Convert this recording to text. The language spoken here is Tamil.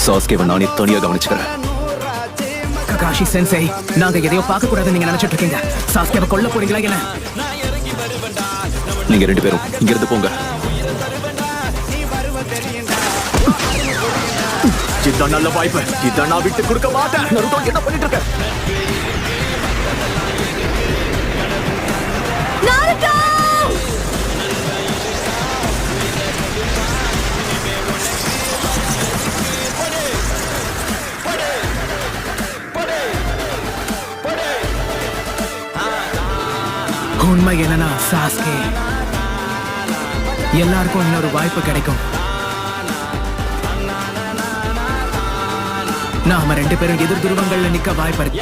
சாஸ்கேவை நானே தனியா கவனிச்சுக்கிறேன். ககாஷி சென்சை, நாங்க எதையோ பார்க்க கூடாதுன்னு நீங்க நினைச்சிட்டு இருக்கீங்க. சாஸ்கேவை கொல்ல போறீங்களா என்ன? நீங்க 2 பேரும் இங்க இருந்து போங்க. இதுதான் நல்ல வாய்ப்பு. இதை நான் விட்டு கொடுக்க மாட்டேன். நருட்டோ என்ன பண்ணிட்டு இருக்க? நாருட்டோ! உண்மை என்னன்னா சாஸ்கே, எல்லாருக்கும் இன்னொரு வாய்ப்பு கிடைக்கும். நாம 2 பேரும் எதிர் துருவங்கள்ல நிக்க வாய்ப்பு இருக்கு.